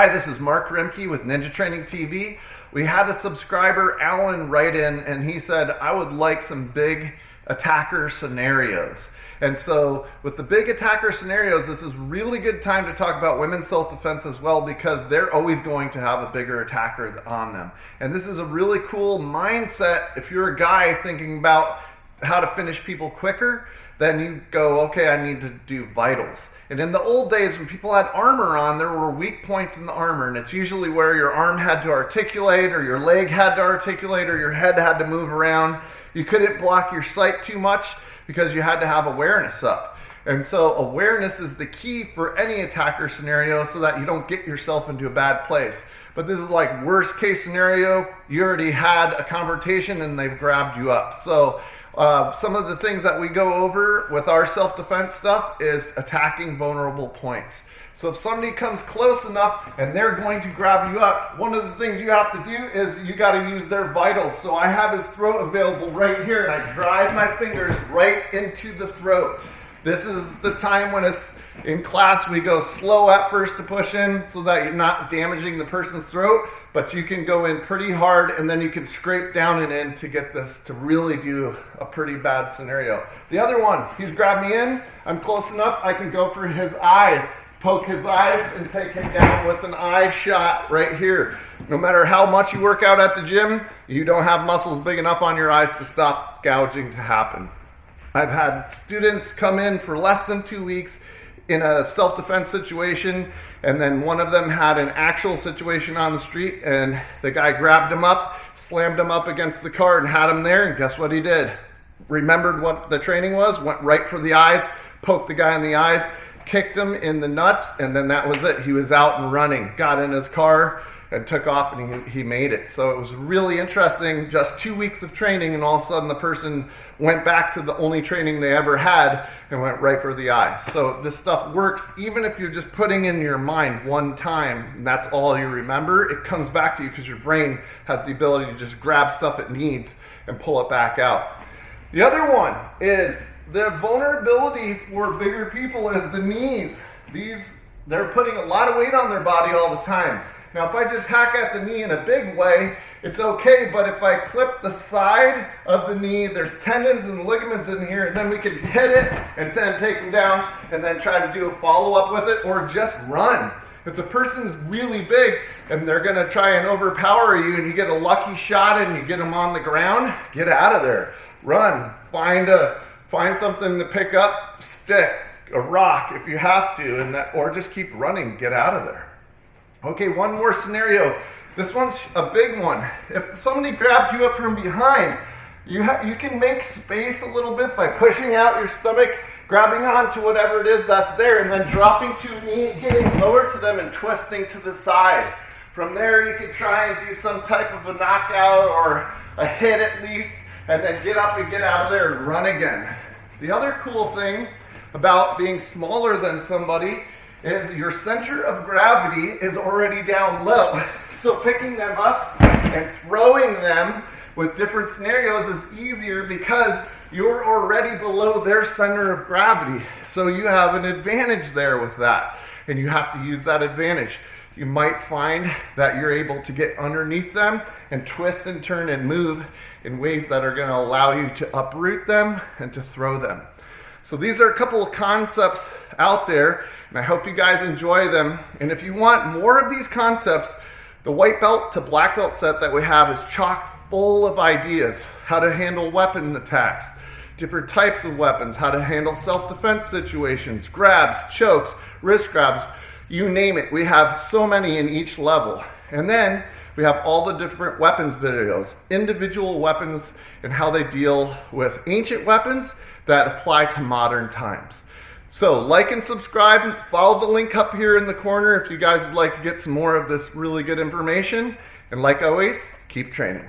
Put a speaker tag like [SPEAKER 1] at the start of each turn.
[SPEAKER 1] Hi, this is Mark Roemke with Ninja Training TV. We had a subscriber, Alan, write in and he said, I would like some big attacker scenarios. And so with the big attacker scenarios, this is really good time to talk about women's self-defense as well, because they're always going to have a bigger attacker on them. And this is a really cool mindset. If you're a guy thinking about how to finish people quicker, then you go, okay, I need to do vitals. And in the old days, when people had armor on, there were weak points in the armor, and it's usually where your arm had to articulate, or your leg had to articulate, or your head had to move around. You couldn't block your sight too much because you had to have awareness up. And so awareness is the key for any attacker scenario so that you don't get yourself into a bad place. But this is like worst case scenario, you already had a confrontation and they've grabbed you up. So some of the things that we go over with our self-defense stuff is attacking vulnerable points. So if somebody comes close enough and they're going to grab you up, one of the things you have to do is you got to use their vitals. So I have his throat available right here, and I drive my fingers right into the throat. This is the time when it's in class, we go slow at first to push in so that you're not damaging the person's throat, but you can go in pretty hard and then you can scrape down and in to get this to really do a pretty bad scenario. The other one, he's grabbed me in, I'm close enough, I can go for his eyes, poke his eyes and take him down with an eye shot right here. No matter how much you work out at the gym, you don't have muscles big enough on your eyes to stop gouging to happen. I've had students come in for less than 2 weeks in a self-defense situation, and then one of them had an actual situation on the street, and the guy grabbed him up, slammed him up against the car and had him there, and guess what he did? Remembered what the training was, went right for the eyes, poked the guy in the eyes, kicked him in the nuts, and then that was it. He was out and running, got in his car and took off, and he made it. So it was really interesting, just 2 weeks of training, and all of a sudden the person went back to the only training they ever had and went right for the eye. So this stuff works even if you're just putting in your mind one time and that's all you remember. It comes back to you because your brain has the ability to just grab stuff it needs and pull it back out. The other one is the vulnerability for bigger people is the knees. They're putting a lot of weight on their body all the time. Now, if I just hack at the knee in a big way, it's okay, but if I clip the side of the knee, there's tendons and ligaments in here, and then we can hit it and then take them down and then try to do a follow-up with it, or just run. If the person's really big and they're gonna try and overpower you and you get a lucky shot and you get them on the ground, get out of there. Run, find something to pick up, stick, a rock if you have to, or just keep running, get out of there. Okay, one more scenario. This one's a big one. If somebody grabs you up from behind, you can make space a little bit by pushing out your stomach, grabbing onto whatever it is that's there, and then dropping to a knee, getting lower to them and twisting to the side. From there, you can try and do some type of a knockout or a hit at least, and then get up and get out of there and run again. The other cool thing about being smaller than somebody is your center of gravity is already down low. So picking them up and throwing them with different scenarios is easier because you're already below their center of gravity. So you have an advantage there with that, and you have to use that advantage. You might find that you're able to get underneath them and twist and turn and move in ways that are going to allow you to uproot them and to throw them. So these are a couple of concepts out there, and I hope you guys enjoy them. And if you want more of these concepts, the white belt to black belt set that we have is chock full of ideas. How to handle weapon attacks, different types of weapons, how to handle self-defense situations, grabs, chokes, wrist grabs, you name it. We have so many in each level. And then we have all the different weapons videos, individual weapons and how they deal with ancient weapons that apply to modern times. So like and subscribe and follow the link up here in the corner if you guys would like to get some more of this really good information. And like always, keep training.